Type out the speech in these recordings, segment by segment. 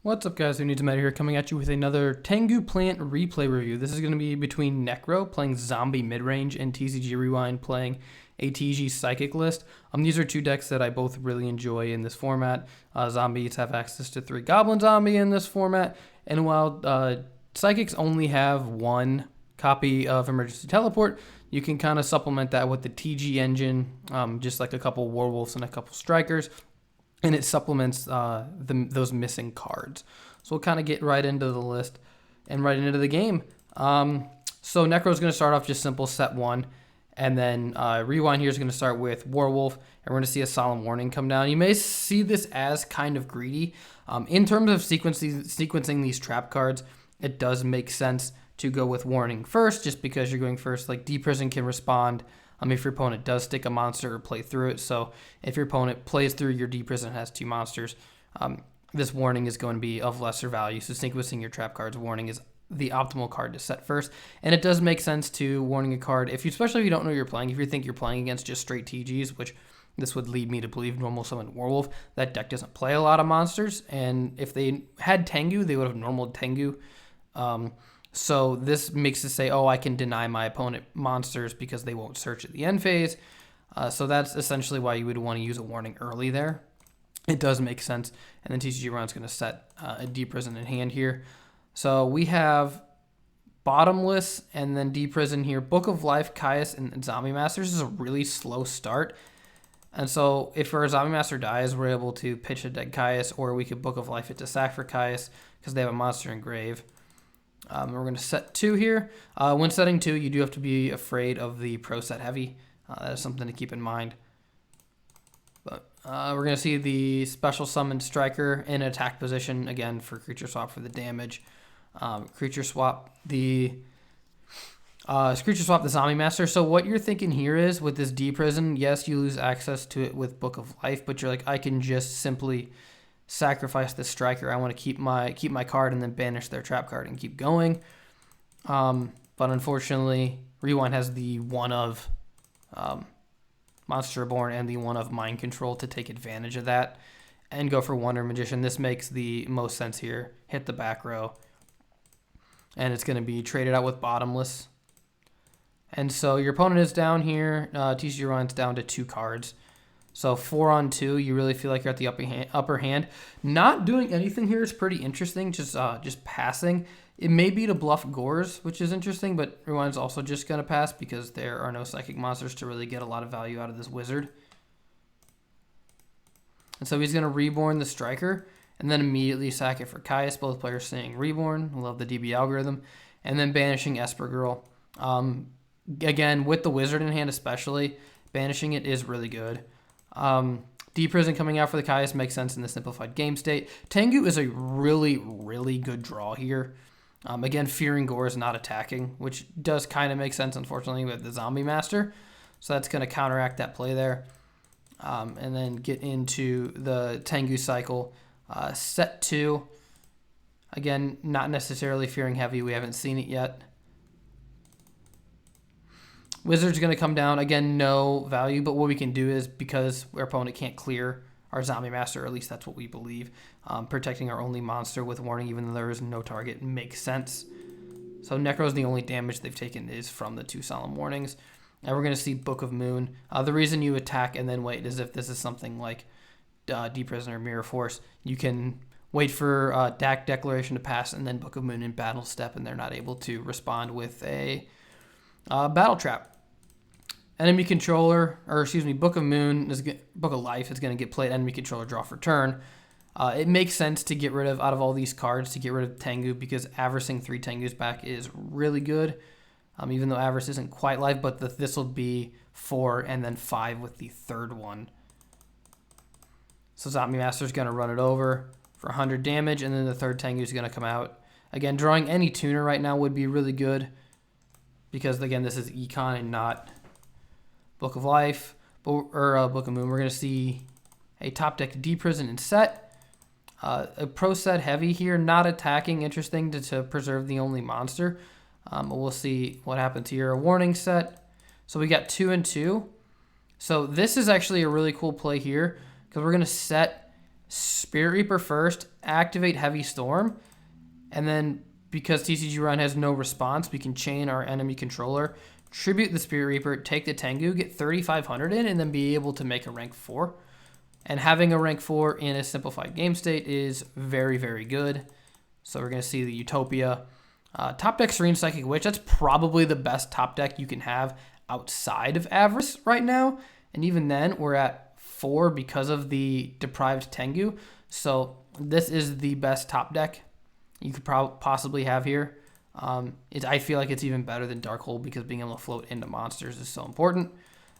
What's up, guys? WhoNeedsMeta here, coming at you with another Tengu plant replay review. This is going to be between Necro playing Zombie Midrange and TCG Rewind playing a TG Psychic list. These are two decks that I both really enjoy in this format. Zombies have access to 3 Goblin Zombie in this format, and while Psychics only have 1 copy of Emergency Teleport, you can kind of supplement that with the TG engine, just like a couple Werewolves and a couple Strikers. And it supplements those missing cards. So we'll kind of get right into the list and right into the game. So Necro's going to start off just simple set 1. And then Rewind here is going to start with Werewolf. And we're going to see a Solemn Warning come down. You may see this as kind of greedy. In terms of sequencing these trap cards, it does make sense to go with Warning first, just because you're going first. Like D-Prison can respond if your opponent does stick a monster or play through it. So if your opponent plays through your D-Prison and has 2 monsters, this Warning is going to be of lesser value. So sequencing your trap cards, Warning is the optimal card to set first. And it does make sense to Warning a card, especially if you don't know you're playing. If you think you're playing against just straight TGs, which this would lead me to believe normal summon Werewolf, that deck doesn't play a lot of monsters. And if they had Tengu, they would have normal Tengu. So this makes it say, oh, I can deny my opponent monsters because they won't search at the end phase. So that's essentially why you would want to use a Warning early there. It does make sense. And then TCG Run's going to set a D-Prison in hand here. So we have Bottomless and then D-Prison here. Book of Life, Caius, and Zombie Master. This is a really slow start. And so if our Zombie Master dies, we're able to pitch a dead Caius, or we could Book of Life it to sack for Caius because they have a monster in grave. We're going to set 2 here. When setting 2, you do have to be afraid of the pro set heavy. That is something to keep in mind. But we're going to see the special summon Striker in attack position, again, for creature swap for the damage. Creature swap the Zombie Master. So what you're thinking here is, with this D-Prison, yes, you lose access to it with Book of Life, but you're like, I can just simply sacrifice the Striker. I want to keep my card and then banish their trap card and keep going. But unfortunately, Rewind has the 1 of Monster Reborn and the 1 of Mind Control to take advantage of that and go for Wonder Magician. This makes the most sense here. Hit the back row. And it's going to be traded out with Bottomless. And so your opponent is down here. TCG Run's down to 2 cards. So 4 on 2, you really feel like you're at the upper hand. Not doing anything here is pretty interesting, just passing. It may be to bluff Gores, which is interesting, but Rewind's also just going to pass because there are no Psychic monsters to really get a lot of value out of this Wizard. And so he's going to Reborn the Striker, and then immediately sack it for Caius. Both players saying Reborn. I love the DB algorithm. And then banishing Esper Girl. Again, with the Wizard in hand especially, banishing it is really good. D-Prison coming out for the Caius makes sense in the simplified game state. Tengu is a really, really good draw here. Again, fearing Gores, not attacking, which does kind of make sense, unfortunately, with the Zombie Master. So that's going to counteract that play there. And then get into the Tengu cycle. Set 2. Again, not necessarily fearing heavy. We haven't seen it yet. Wizard's going to come down. Again, no value, but what we can do is, because our opponent can't clear our Zombie Master, or at least that's what we believe, protecting our only monster with Warning, even though there is no target, makes sense. So Necro's the only damage they've taken is from the 2 Solemn Warnings. And we're going to see Book of Moon. The reason you attack and then wait is if this is something like D-Prison or Mirror Force, you can wait for DAC Declaration to pass and then Book of Moon in Battle Step, and they're not able to respond with a Battle Trap. Enemy controller, Book of Life is going to get played. Enemy controller, draw for turn. It makes sense to get rid of, out of all these cards, to get rid of Tengu, because Avacing 3 Tengus back is really good. Even though Avarice isn't quite live, but this will be 4 and then 5 with the 3rd one. So Zombie Master's going to run it over for 100 damage, and then the 3rd Tengu is going to come out. Again, drawing any tuner right now would be really good, because again, this is Econ and not Book of Life, or Book of Moon. We're going to see a top deck D-Prison and set. A pro set heavy here, not attacking, interesting to preserve the only monster. But we'll see what happens here. A Warning set. So we got 2 and 2. So this is actually a really cool play here, because we're going to set Spirit Reaper first, activate Heavy Storm, and then because TCG Run has no response, we can chain our enemy controller, tribute the Spirit Reaper, take the Tengu, get 3,500 in, and then be able to make a rank 4. And having a rank 4 in a simplified game state is very, very good. So we're going to see the Utopia. Top deck Serene Psychic Witch, that's probably the best top deck you can have outside of Avarice right now. And even then, we're at 4 because of the Deprived Tengu. So this is the best top deck you could possibly have here. I feel like it's even better than Darkhold because being able to float into monsters is so important.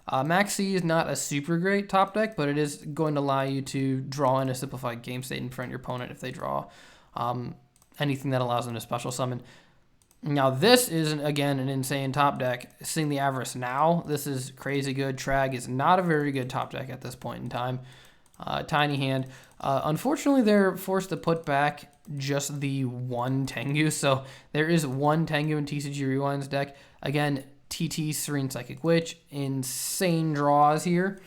Maxi is not a super great top deck, but it is going to allow you to draw in a simplified game state in front of your opponent if they draw anything that allows them to special summon. Now this is, again, an insane top deck. Seeing the Avarice now, this is crazy good. Trag is not a very good top deck at this point in time. Tiny hand. Unfortunately, they're forced to put back just the one Tengu. So there is one Tengu in TCG Rewind's deck. Again, TT Serene Psychic Witch. Insane draws here.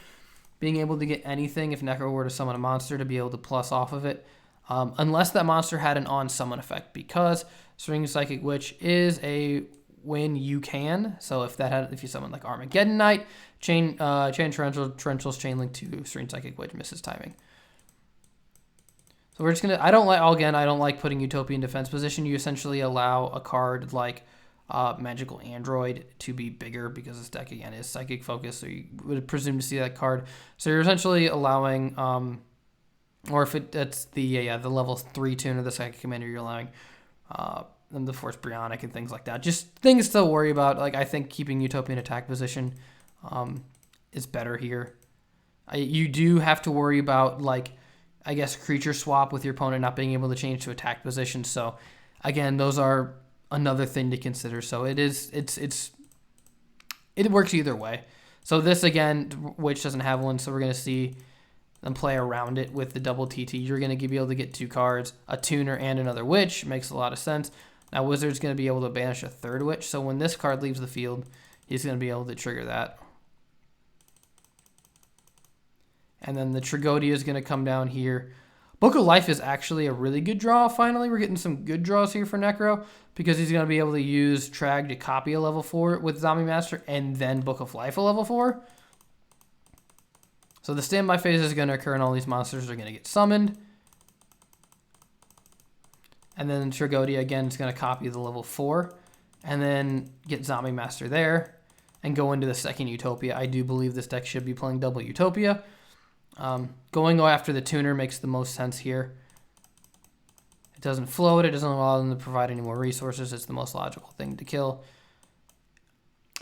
Being able to get anything if Necro were to summon a monster to be able to plus off of it. Unless that monster had an on-summon effect, because Serene Psychic Witch is a when you can. So if you summon like Armageddon Knight, Chain Torrential's Chain Link to Serene Psychic Witch misses timing. So we're just gonna. I don't like putting Utopia in defense position. You essentially allow a card like Magical Android to be bigger because this deck again is psychic focused. So you would presume to see that card. So you're essentially allowing, or if that's the level 3 tuner, the Psychic Commander, you're allowing them to force Brionic and things like that. Just things to worry about. Like I think keeping Utopia in attack position is better here. You do have to worry about creature swap with your opponent not being able to change to attack position. So again, those are another thing to consider. So it works either way. So this again, Witch doesn't have one, so we're gonna see them play around it with the double TT. You're gonna be able to get 2 cards, a tuner and another Witch. Makes a lot of sense. Now Wizard's gonna be able to banish a 3rd Witch. So when this card leaves the field, he's gonna be able to trigger that. And then the Tragodia is gonna come down here. Book of Life is actually a really good draw. Finally, we're getting some good draws here for Necro because he's going to be able to use Trag to copy a level 4 with Zombie Master and then Book of Life a level 4. So the standby phase is going to occur and all these monsters are going to get summoned. And then Tragodia again is going to copy the level 4 and then get Zombie Master there and go into the second Utopia. I do believe this deck should be playing double Utopia. Going after the tuner makes the most sense here. It doesn't float, it doesn't allow them to provide any more resources. It's the most logical thing to kill.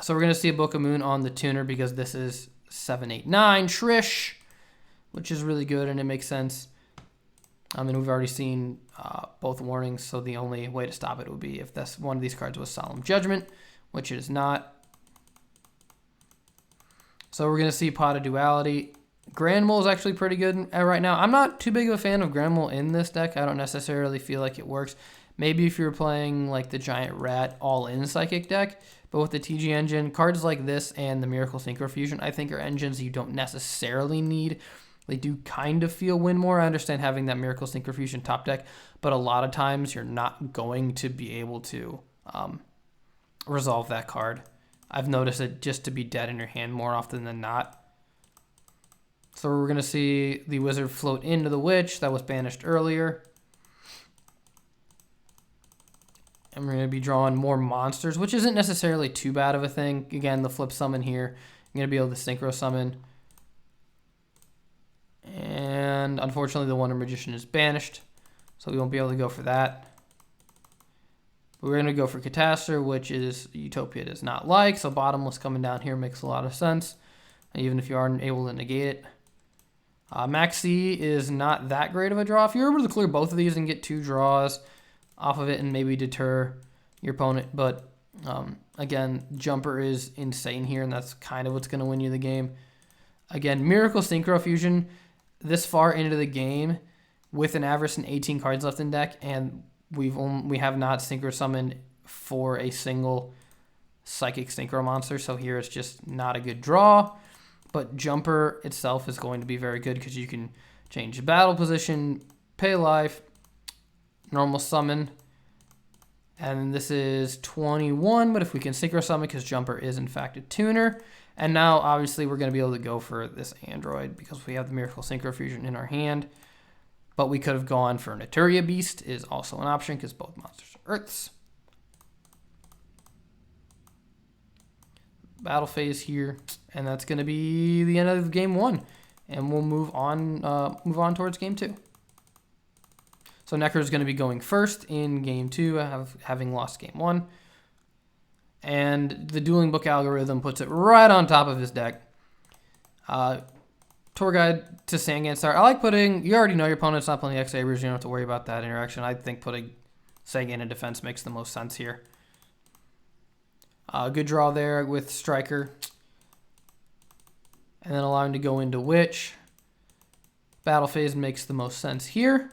So we're going to see a Book of Moon on the tuner because this is 789 Trish, which is really good and it makes sense. And we've already seen both warnings, so the only way to stop it would be if one of these cards was Solemn Judgment, which it is not. So we're going to see Pot of Duality. Grand Mole is actually pretty good right now. I'm not too big of a fan of Grand Mole in this deck. I don't necessarily feel like it works. Maybe if you're playing like the Giant Rat all-in Psychic deck, but with the TG engine, cards like this and the Miracle Synchro Fusion, I think are engines you don't necessarily need. They do kind of feel win more. I understand having that Miracle Synchro Fusion top deck, but a lot of times you're not going to be able to resolve that card. I've noticed it just to be dead in your hand more often than not. So we're going to see the Wizard float into the Witch that was banished earlier. And we're going to be drawing more monsters, which isn't necessarily too bad of a thing. Again, the flip summon here. I'm going to be able to synchro summon. And unfortunately, the Wonder Magician is banished, so we won't be able to go for that. But we're going to go for Catastor, which is Utopia does not like. So Bottomless coming down here makes a lot of sense, even if you aren't able to negate it. Maxi is not that great of a draw. If you're able to clear both of these and get 2 draws off of it and maybe deter your opponent. But again, Jumper is insane here, and that's kind of what's going to win you the game. Again, Miracle Synchro Fusion this far into the game with an Avarice and 18 cards left in deck, and we have not Synchro Summoned for a single Psychic Synchro monster. So here it's just not a good draw. But Jumper itself is going to be very good because you can change battle position, pay life, normal summon. And this is 21, but if we can synchro summon, because Jumper is in fact a tuner. And now obviously we're going to be able to go for this android because we have the Miracle Synchro Fusion in our hand. But we could have gone for Naturia Beast is also an option because both monsters are Earths. Battle phase here, and that's going to be the end of game 1. And we'll move on towards game 2. So Necro is going to be going first in game 2, having lost game 1. And the dueling book algorithm puts it right on top of his deck. Tour guide to Sangan Star. I like putting, you already know your opponent's not playing X-Sabers, you don't have to worry about that interaction. I think putting Sangan in defense makes the most sense here. Good draw there with Striker. And then allowing to go into Witch. Battle phase makes the most sense here.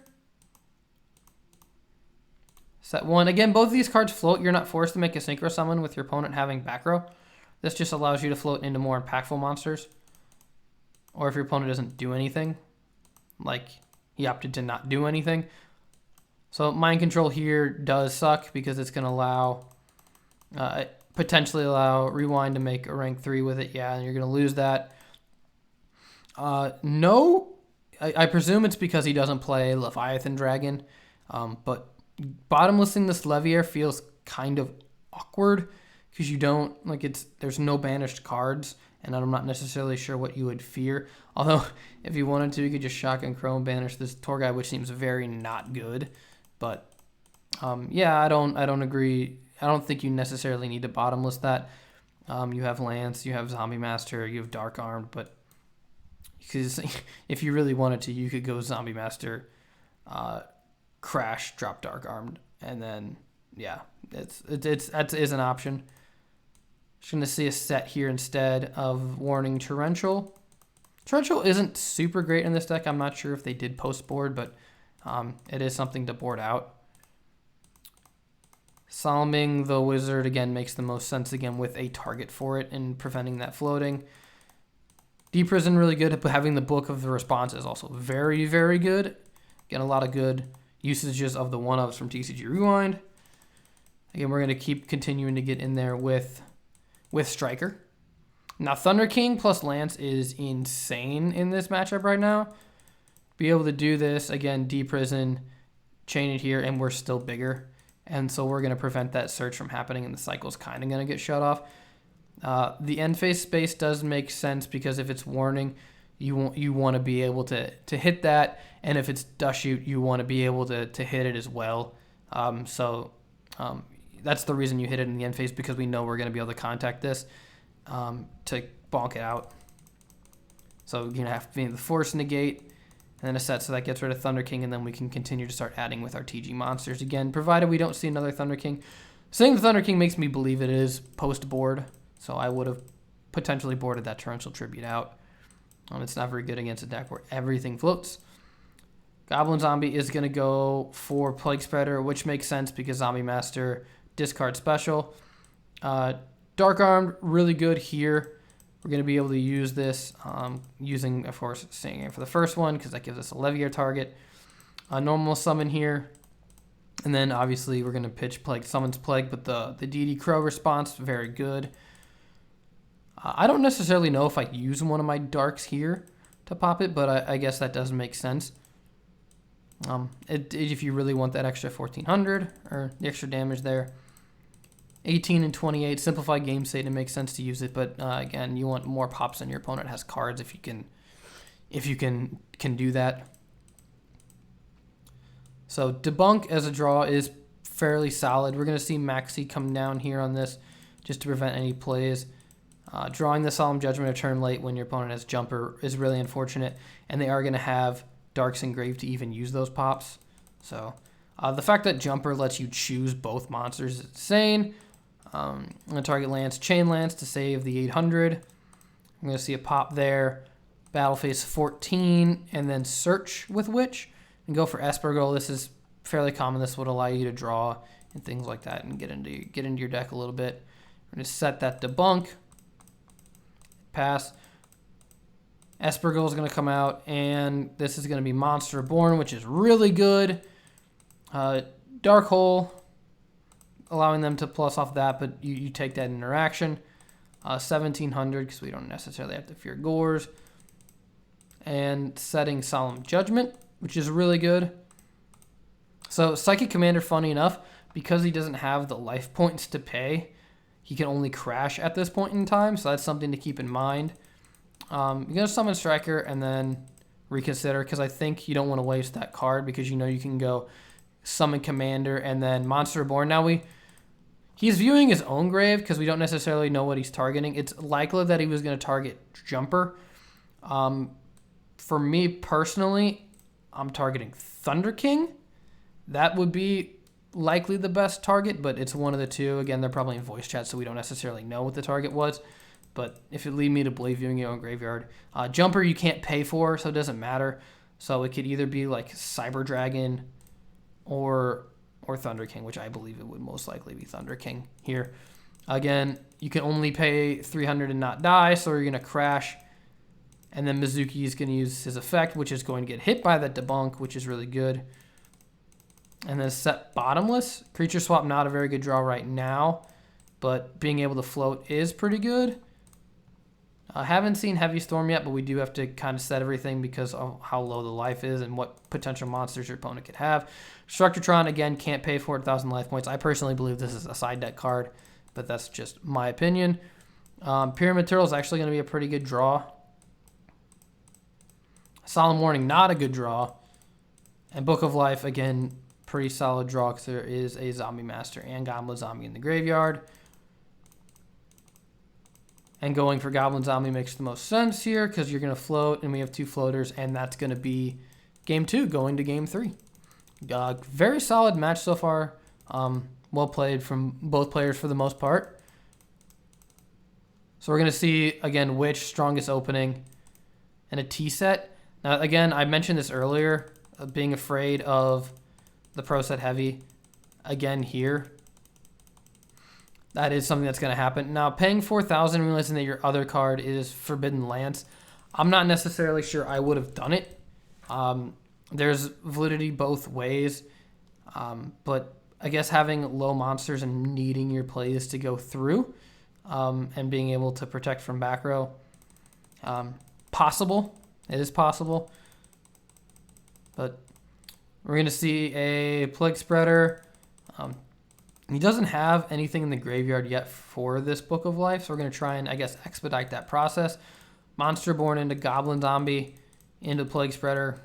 Set 1. Again, both of these cards float. You're not forced to make a Synchro Summon with your opponent having back row. This just allows you to float into more impactful monsters. Or if your opponent doesn't do anything, like he opted to not do anything. So Mind Control here does suck because it's going to allow, potentially allow Rewind to make a rank 3 with it. Yeah, and you're going to lose that. No, I presume it's because he doesn't play Leviathan Dragon, but bottomlessing this Leviair feels kind of awkward because you don't, like, there's no banished cards, and I'm not necessarily sure what you would fear. Although, if you wanted to, you could just Shotgun Crow and banish this Tour Guide, which seems very not good. But, yeah, I don't agree. I don't think you necessarily need to bottomless that. You have Lance, you have Zombie Master, you have Dark Armed, but because if you really wanted to, you could go Zombie Master, Crash, drop Dark Armed, and then, yeah, that is an option. Just going to see a set here instead of Warning Torrential. Torrential isn't super great in this deck. I'm not sure if they did post board, but it is something to board out. Salming the Wizard, again, makes the most sense, again, with a target for it and preventing that floating. Deprison, really good, but having the Book of the Response is also very, very good. Again, a lot of good usages of the one-ups from TCG Rewind. Again, we're going to keep continuing to get in there with Striker. Now, Thunder King plus Lance is insane in this matchup right now. Be able to do this, again, deprison, chain it here, and we're still bigger. And so we're going to prevent that search from happening, and the cycle's kind of going to get shut off. The end phase space does make sense because if it's Warning, you want to be able to hit that, and if it's Dust Shoot, you want to be able to hit it as well. That's the reason you hit it in the end phase, because we know we're going to be able to contact this to bonk it out. So you're going to have to be the Force Negate, and then a set, so that gets rid of Thunder King, and then we can continue to start adding with our TG monsters again, provided we don't see another Thunder King. Seeing the Thunder King makes me believe it is post-board, so I would have potentially boarded that Torrential Tribute out. It's not very good against a deck where everything floats. Goblin Zombie is going to go for Plague Spreader, which makes sense because Zombie Master discard special. Dark Armed, really good here. We're going to be able to use this using, of course, Singing for the first one because that gives us a Leviair target. Normal Summon here. And then, obviously, we're going to pitch Plague, Summons Plague, but the DD Crow response, very good. I don't necessarily know if I use one of my Darks here to pop it, but I guess that does make sense. If you really want that extra 1400 or the extra damage there. 18 and 28, simplified game state, it makes sense to use it, but again, you want more pops than your opponent has cards if you can do that. So Debunk as a draw is fairly solid. We're going to see Maxi come down here on this just to prevent any plays. Drawing the Solemn Judgment a turn late when your opponent has Jumper is really unfortunate, and they are going to have Darks engraved to even use those pops. So the fact that Jumper lets you choose both monsters is insane. I'm going to target Lance, Chain Lance to save the 800. I'm going to see a pop there. Battle phase 14, and then Search with Witch, and go for Espergol. This is fairly common. This would allow you to draw and things like that and get into your deck a little bit. We're going to set that Debunk. Pass. Espergirl is going to come out, and this is going to be Monster Born, which is really good. Dark Hole, allowing them to plus off that, but you take that interaction. 1700, because we don't necessarily have to fear Gores. And setting Solemn Judgment, which is really good. So Psychic Commander, funny enough, because he doesn't have the life points to pay, he can only crash at this point in time, so that's something to keep in mind. You're going to summon Striker and then reconsider, because I think you don't want to waste that card, because you know you can go summon Commander and then Monster Born. Now he's viewing his own grave, because we don't necessarily know what he's targeting. It's likely that he was going to target Jumper. For me personally, I'm targeting Thunder King. That would be likely the best target, but it's one of the two. Again, they're probably in voice chat, so we don't necessarily know what the target was. But if it lead me to believe viewing your own graveyard. Jumper you can't pay for, so it doesn't matter. So it could either be like Cyber Dragon or Thunder King, which I believe it would most likely be Thunder King here. Again, you can only pay 300 and not die, so you're going to crash. And then Mizuki is going to use his effect, which is going to get hit by that debunk, which is really good. And then set Bottomless. Creature swap, not a very good draw right now, but being able to float is pretty good. I haven't seen Heavy Storm yet, but we do have to kind of set everything because of how low the life is and what potential monsters your opponent could have. Structurtron, again, can't pay 4,000 life points. I personally believe this is a side deck card, but that's just my opinion. Pyramid Turtle is actually going to be a pretty good draw. Solemn Warning, not a good draw. And Book of Life, again, pretty solid draw because there is a Zombie Master and Goblin Zombie in the graveyard. And going for Goblin Zombie makes the most sense here because you're going to float, and we have two floaters, and that's going to be game 2 going to game 3. Very solid match so far. Well played from both players for the most part. So we're going to see, again, Witch, strongest opening, and a T-set. Now, again, I mentioned this earlier, being afraid of the Pro Set Heavy. Again, here, that is something that's going to happen. Now, paying 4,000, realizing that your other card is Forbidden Lance, I'm not necessarily sure I would have done it. There's validity both ways, but I guess having low monsters and needing your plays to go through and being able to protect from back row, possible. It is possible. But we're going to see a Plague Spreader. He doesn't have anything in the graveyard yet for this Book of Life, so we're going to try and, I guess, expedite that process. Monster Born into Goblin Zombie, into Plague Spreader,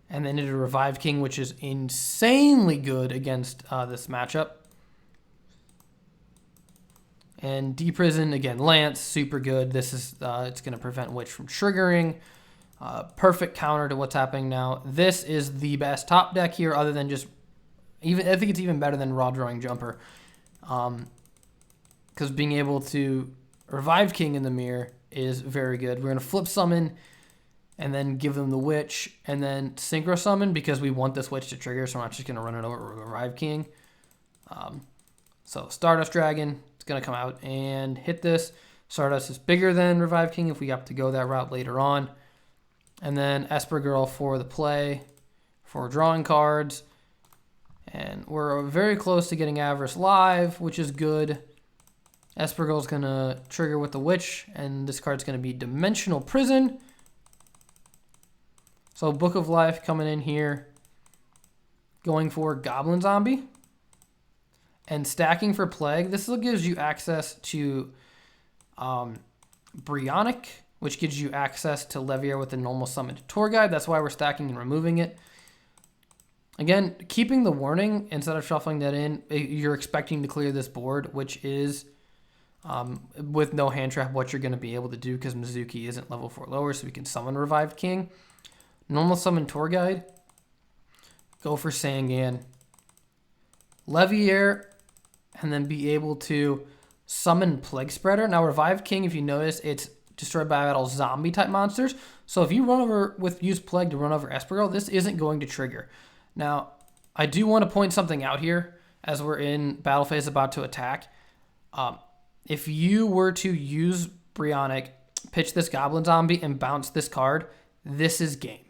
and then into Revive King, which is insanely good against this matchup. And Deprison, again, Lance, super good. This is it's going to prevent Witch from triggering. Perfect counter to what's happening now. This is the best top deck here, other than just I think it's even better than Raw Drawing Jumper, because being able to Revive King in the mirror is very good. We're going to flip summon and then give them the Witch and then Synchro Summon because we want this Witch to trigger, so we're not just going to run it over with Revive King. So Stardust Dragon is going to come out and hit this. Stardust is bigger than Revive King if we have to go that route later on. And then Esper Girl for the play, for drawing cards. And we're very close to getting Avarice live, which is good. Esper Girl's going to trigger with the Witch, and this card's going to be Dimensional Prison. So Book of Life coming in here, going for Goblin Zombie. And stacking for Plague. This gives you access to Brionic, which gives you access to Levier with the normal summoned Tour Guide. That's why we're stacking and removing it. Again, keeping the warning instead of shuffling that in, you're expecting to clear this board, which is, with no hand trap, what you're going to be able to do because Mizuki isn't level 4 lower, so we can summon Revived King. Normal summon Tour Guide. Go for Sangan. Levier, and then be able to summon Plague Spreader. Now, Revived King, if you notice, it's destroyed by battle zombie type monsters. So if you run over with use Plague to run over Esper Girl, this isn't going to trigger. Now, I do want to point something out here as we're in battle phase about to attack. If you were to use Brionic pitch this Goblin Zombie and bounce this card, this is game.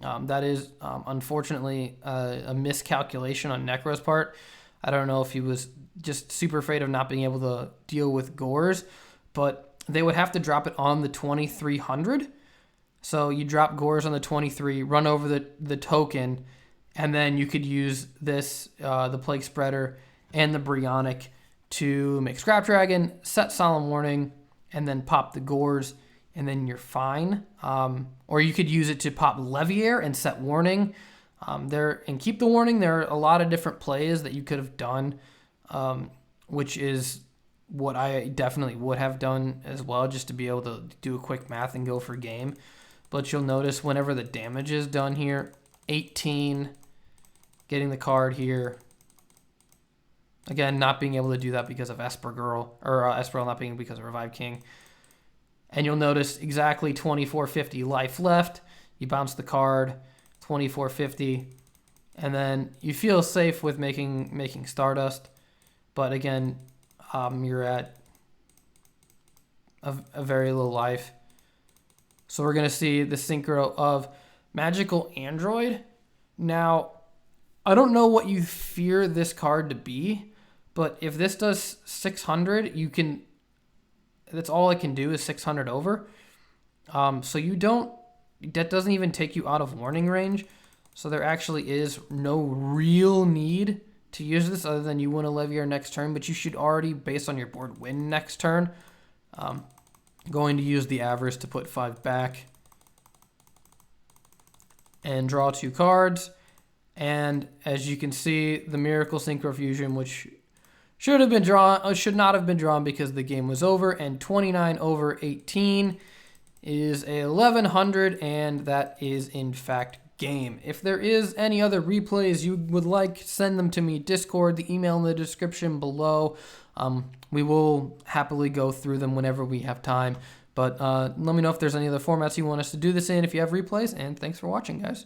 That is unfortunately a miscalculation on Necro's part. I don't know if he was just super afraid of not being able to deal with Gores, but they would have to drop it on the 2300. So you drop Gores on the 23, run over the token, and then you could use this, the Plague Spreader and the Brionic to make Scrap Dragon, set Solemn Warning, and then pop the Gores, and then you're fine. Or you could use it to pop Leviair and set Warning. And keep the Warning. There are a lot of different plays that you could have done, which is what I definitely would have done as well, just to be able to do a quick math and go for game. But you'll notice whenever the damage is done here, 18, getting the card here. Again, not being able to do that because of Esper Girl, or Esper Girl not being because of Revive King. And you'll notice exactly 2450 life left. You bounce the card, 2450, and then you feel safe with making Stardust. But again, you're at a very low life. So we're going to see the synchro of Magical Android. Now, I don't know what you fear this card to be, but if this does 600, that's all it can do is 600 over. So that doesn't even take you out of warning range. So there actually is no real need to use this other than you want to Leviair next turn, but you should already, based on your board, win next turn. Going to use the Avarice to put 5 back and draw 2 cards. And as you can see, the Miracle Synchro Fusion, which should not have been drawn because the game was over, and 29 over 18 is a 1100, and that is in fact game. If there is any other replays you would like, send them to me, Discord, the email in the description below. We will happily go through them whenever we have time, but let me know if there's any other formats you want us to do this in if you have replays, and thanks for watching, guys.